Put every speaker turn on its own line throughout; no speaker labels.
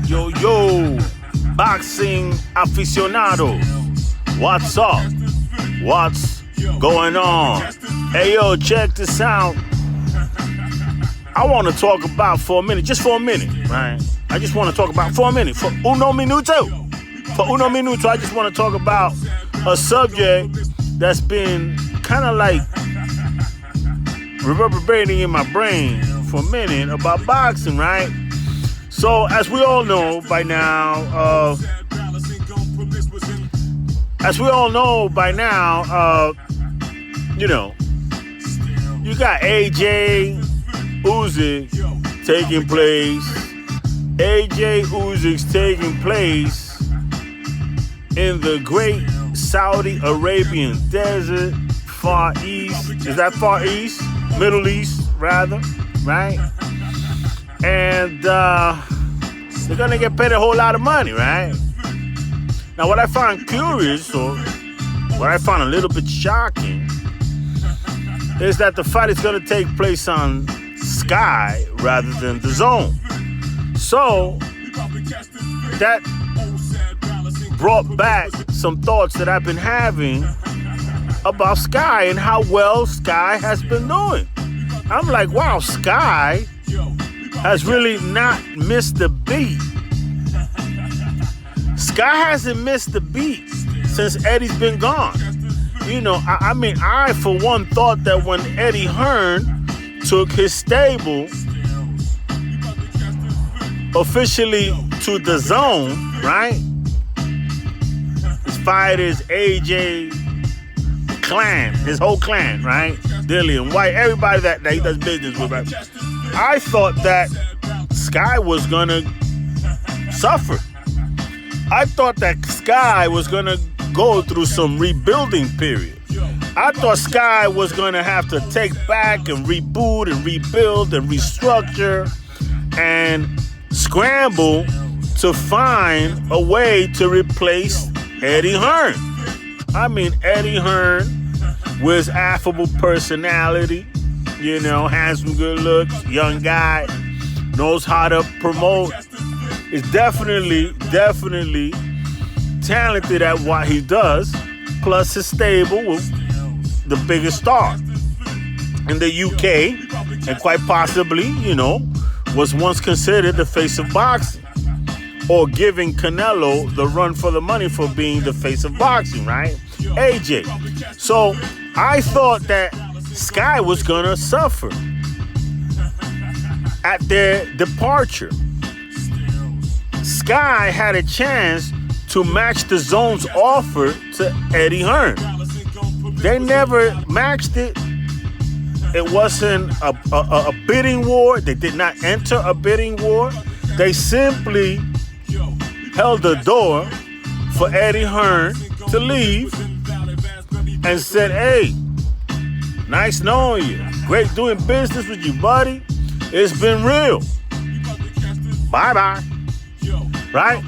Yo, yo, boxing aficionados. What's up? What's going on? Hey, yo, check this out. I want to talk about for a minute, just for a minute, right? I just want to talk about for a minute, for uno minuto. For uno minuto, I just want to talk about a subject that's been kind of like reverberating in my brain for a minute about boxing, right? So, as we all know by now, you got AJ Usyk taking place. AJ Usyk's taking place in the great Saudi Arabian desert, Far East. Is that Far East? Middle East, rather, right? And they're going to get paid a whole lot of money, right? Now, what I find curious, or what I find a little bit shocking, is that the fight is going to take place on Sky rather than the Zone. So, that brought back some thoughts that I've been having about Sky and how well Sky has been doing. I'm like, wow, Sky has really not missed the beat. Sky hasn't missed the beat since Eddie's been gone. You know, I for one thought that when Eddie Hearn took his stable officially to the Zone, right? His fighters, AJ, clan, his whole clan, right? Dillian White, everybody that he does business with, right? I thought that Sky was gonna suffer. I thought that Sky was gonna go through some rebuilding period. I thought Sky was gonna have to take back and reboot and rebuild and restructure and scramble to find a way to replace Eddie Hearn. I mean, Eddie Hearn with affable personality, you know, handsome, good looks, young guy, knows how to promote, is definitely talented at what he does, plus his stable with the biggest star in the UK, and quite possibly, you know, was once considered the face of boxing, or giving Canelo the run for the money for being the face of boxing, right? AJ. So I thought that Sky was gonna suffer at their departure. Sky had a chance to match the Zone's offer to Eddie Hearn. They never matched it. It wasn't a bidding war. They did not enter a bidding war. They simply held the door for Eddie Hearn to leave and said, hey, nice knowing you. Great doing business with you, buddy. It's been real. Bye-bye. Right?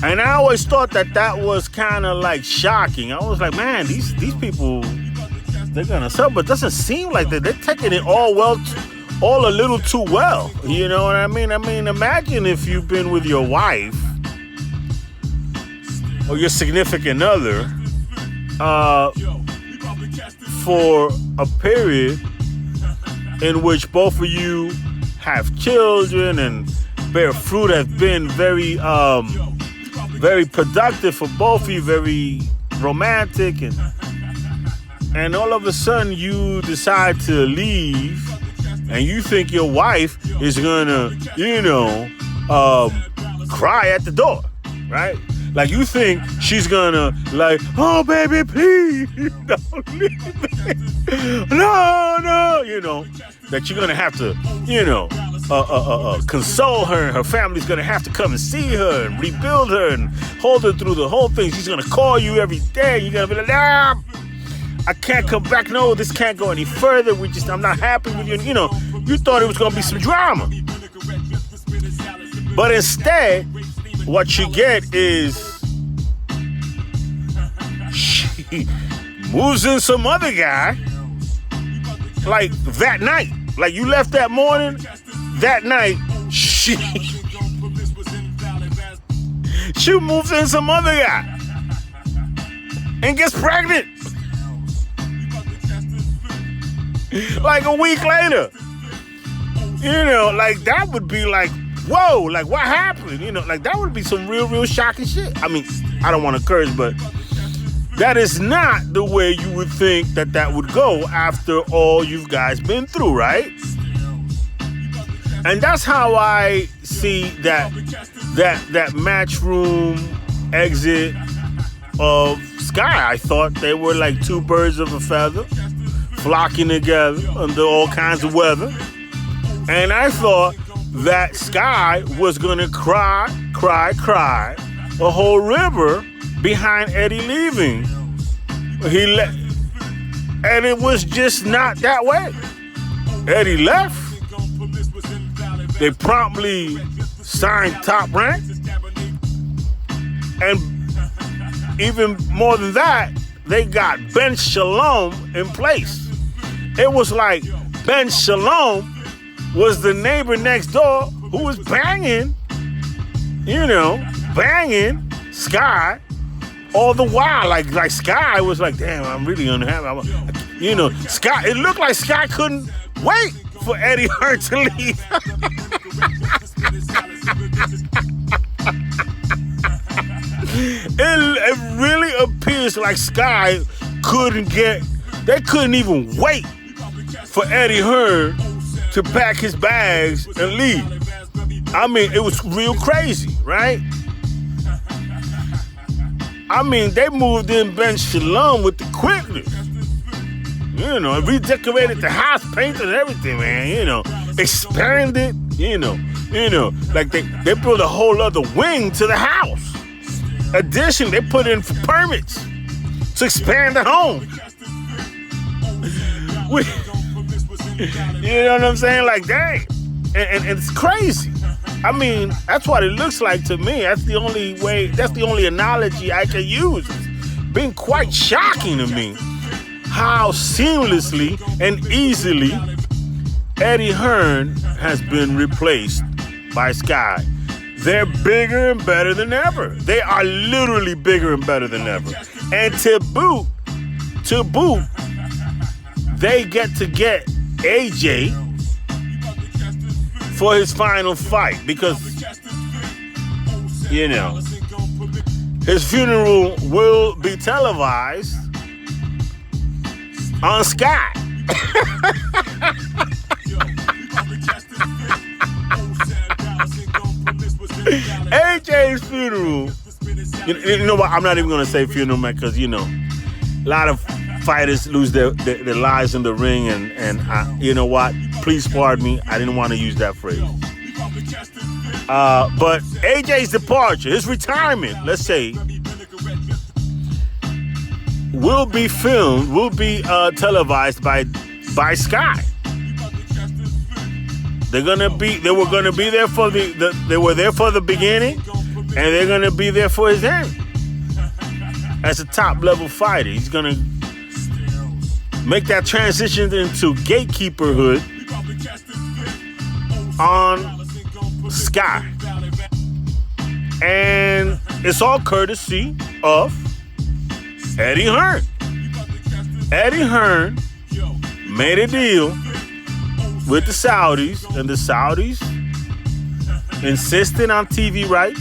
And I always thought that was kind of like shocking. I was like, man, these people, they're going to sell. But it doesn't seem like that. They're taking it all a little too well. You know what I mean? I mean, imagine if you've been with your wife or your significant other for a period in which both of you have children and bear fruit, has been very productive for both of you, very romantic, and all of a sudden you decide to leave, and you think your wife is gonna, cry at the door, right? Like, you think she's gonna, like, oh, baby, please, don't leave me. No, that you're gonna have to, console her, and her family's gonna have to come and see her and rebuild her and hold her through the whole thing. She's gonna call you every day. You're gonna be like, nah, I can't come back. No, this can't go any further. I'm not happy with you. You thought it was gonna be some drama. But instead, what you get is she moves in some other guy, like that night. Like, you left that morning, that night, she she moves in some other guy and gets pregnant. Like a week later. You know, like that would be like, whoa, like what happened? You know, like that would be some real shocking shit. I mean, I don't want to curse, but that is not the way you would think that would go after all you guys been through, right? And that's how I see that Matchroom exit of Sky. I thought they were like two birds of a feather, flocking together under all kinds of weather. And I thought that Sky was gonna cry a whole river behind Eddie leaving. And it was just not that way. Eddie left. They promptly signed Top Rank. And even more than that, they got Ben Shalom in place. It was like Ben Shalom was the neighbor next door who was banging Sky all the while. Like Sky was like, damn, I'm really unhappy. Sky, it looked like Sky couldn't wait for Eddie Hearn to leave. It really appears like Sky they couldn't even wait for Eddie Hearn to pack his bags and leave. I mean, it was real crazy, right? I mean, they moved in Ben Shalom with the quickness. Redecorated the house, painted and everything, man, expanded, like they built a whole other wing to the house. Addition, they put in for permits to expand the home. You know what I'm saying? Like, dang. And it's crazy. I mean, that's what it looks like to me. That's the only analogy I can use. It's been quite shocking to me how seamlessly and easily Eddie Hearn has been replaced by Sky. They're bigger and better than ever. They are literally bigger and better than ever. And to boot, they get AJ for his final fight because, his funeral will be televised on Sky. AJ's funeral. You know what? I'm not even going to say funeral, man, because, a lot of fighters lose their lives in the ring, and you know what? Please pardon me. I didn't want to use that phrase. But AJ's departure, his retirement, let's say, will be filmed, will be televised by Sky. They were gonna be there for they were there for the beginning, and they're gonna be there for his end. As a top level fighter, he's gonna make that transition into gatekeeperhood on Sky. And it's all courtesy of Eddie Hearn. Eddie Hearn made a deal with the Saudis, and the Saudis insisting on TV rights.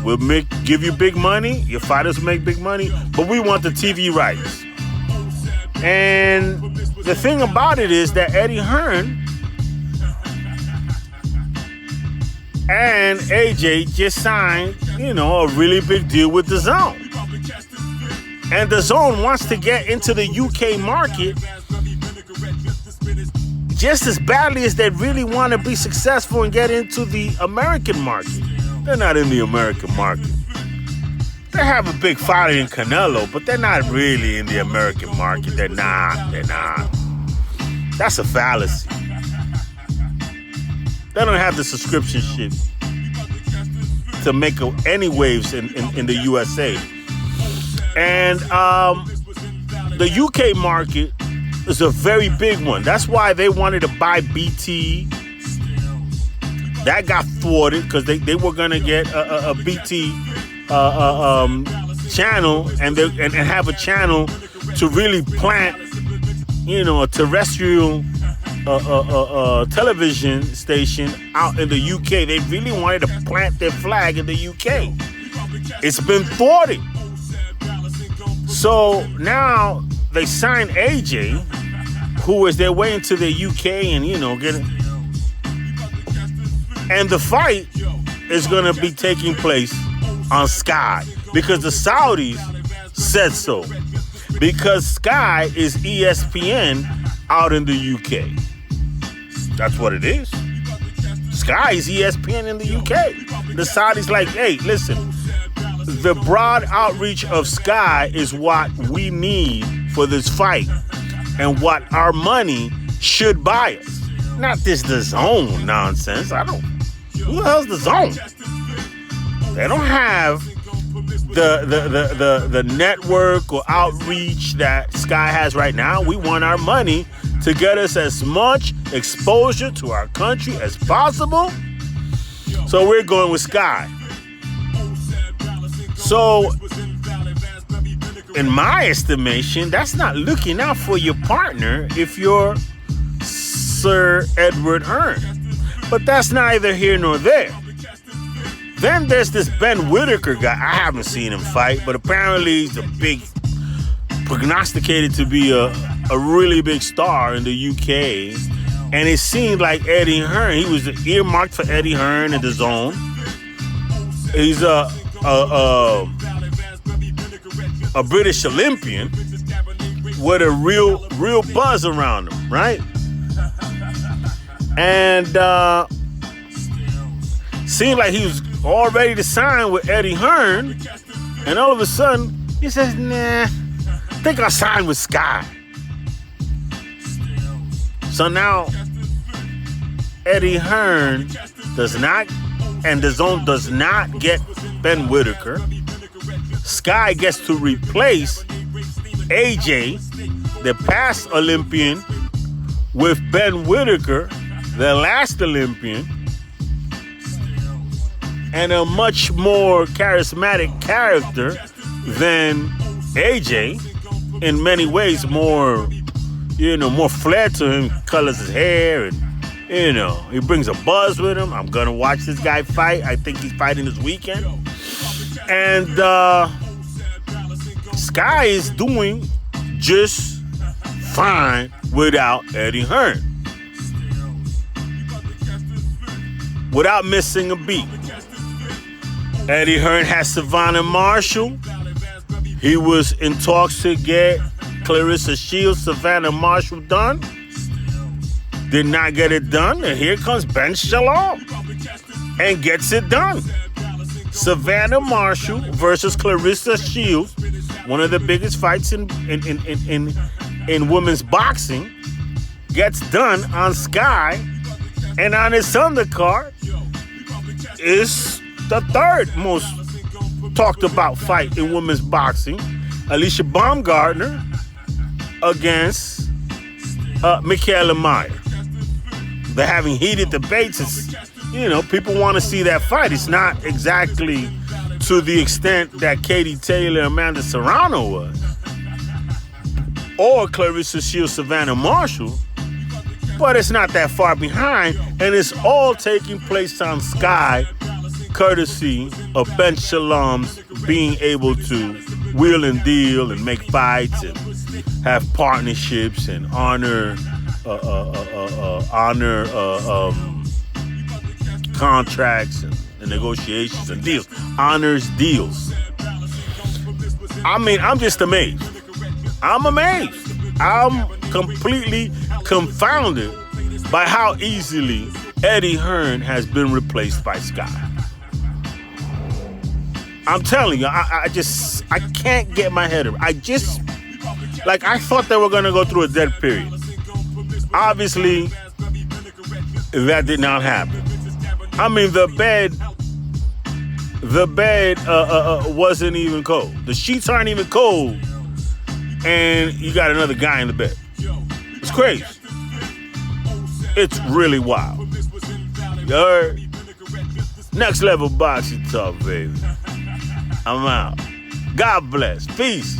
We'll give you big money, your fighters will make big money, but we want the TV rights. And the thing about it is that Eddie Hearn and AJ just signed, a really big deal with the Zone. And the Zone wants to get into the UK market just as badly as they really want to be successful and get into the American market. They're not in the American market. They have a big fighter in Canelo, but they're not really in the American market. They're not. That's a fallacy. They don't have the subscription shit to make any waves in the USA. And the UK market is a very big one. That's why they wanted to buy BT. That got thwarted because they were gonna get a BT channel and have a channel to really plant, a terrestrial television station out in the UK. They really wanted to plant their flag in the UK. It's been thwarted. So now they signed AJ, who is their way into the UK and, get it. And the fight is going to be taking place on Sky because the Saudis said so. Because Sky is ESPN out in the UK. That's what it is. Sky is ESPN in the UK. The Saudis like, hey, listen, the broad outreach of Sky is what we need for this fight and what our money should buy us. Not this DAZN nonsense. Who the hell's DAZN? They don't have the network or outreach that Sky has right now. We want our money to get us as much exposure to our country as possible. So we're going with Sky. So, in my estimation, that's not looking out for your partner if you're Sir Edward Hearn. But that's neither here nor there. Then there's this Ben Whitaker guy. I haven't seen him fight, but apparently he's prognosticated to be a really big star in the UK. And it seemed like Eddie Hearn, he was earmarked for Eddie Hearn in the zone. He's a British Olympian with a real buzz around him, right? And seemed like he was all ready to sign with Eddie Hearn, and all of a sudden he says, nah, I think I'll sign with Sky. So now Eddie Hearn does not, and the zone does not get Ben Whitaker. Sky gets to replace AJ, the past Olympian, with Ben Whitaker, the last Olympian, and a much more charismatic character than AJ. In many ways, more flair to him. Colors his hair, and he brings a buzz with him. I'm gonna watch this guy fight. I think he's fighting this weekend. And Sky is doing just fine without Eddie Hearn. Without missing a beat. Eddie Hearn has Savannah Marshall. He was in talks to get Clarissa Shields, Savannah Marshall done. Did not get it done. And here comes Ben Shalom and gets it done. Savannah Marshall versus Clarissa Shields, one of the biggest fights in women's boxing, gets done on Sky, and on his undercard is the third most talked about fight in women's boxing, Alicia Baumgartner against Michaela Meyer. They're having heated debates. People want to see that fight. It's not exactly to the extent that Katie Taylor and Amanda Serrano was, or Clarissa Shields, Savannah Marshall, but it's not that far behind, and it's all taking place on Sky, courtesy of Ben Shalom's being able to wheel and deal and make fights and have partnerships and honor contracts and negotiations and deals. Honors deals. I mean, I'm just amazed. I'm amazed. I'm completely confounded by how easily Eddie Hearn has been replaced by Sky. I'm telling you, I can't get my head around. I thought they were going to go through a dead period. Obviously, that did not happen. I mean, the bed wasn't even cold. The sheets aren't even cold, and you got another guy in the bed. It's crazy. It's really wild. You heard? Next level boxing talk, baby. I'm out. God bless. Peace.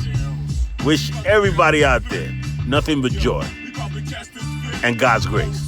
Wish everybody out there nothing but joy and God's grace.